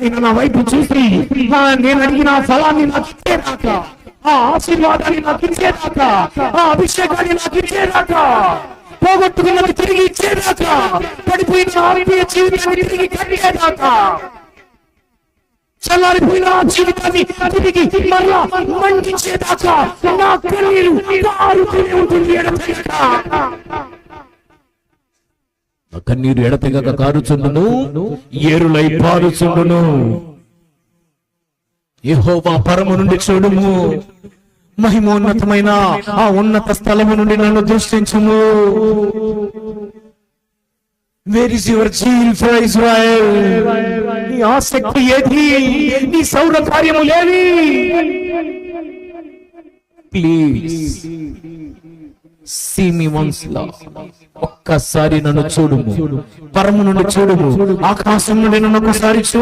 ఆయన నా వైపు చూసి నేను అడిగిన ఫలాన్ని నాకు ఇచ్చేదాకా, ఆ ఆశీర్వాదాన్ని నాకు ఇచ్చేదాకా, ఆ అభిషేకాన్ని నాకు ఇచ్చేదాకా, పోగొట్టుకున్నది తిరిగి ఇచ్చేదాకా, పడిపోయిన ఆత్మీయ జీవితాన్ని తిరిగి కట్టేదాకా, చల్లారిపోయిన జీవితాన్ని తిరిగి మరలా మండించేదాకా నా కన్నీరు కారుతూనే ఉంటుంది. కన్నీరు ఎడతెగక కారుచుండును, ఏరులై పారుచుండును. యెహోవా పరము నుండి చూడుము, మహిమోన్నతమైన ఆ ఉన్నత స్థలము నుండి నన్ను దృష్టించుము. Where is your zeal for Israel? నీ ఆసక్తి ఏది? నీ సౌర కార్యములేవి? Please see me once, Lord. ఒక్కసారి నన్ను చూడుము, పరము నుండి చూడుము, ఆకాశం నుండి నన్ను ఒక్కసారి చూడు.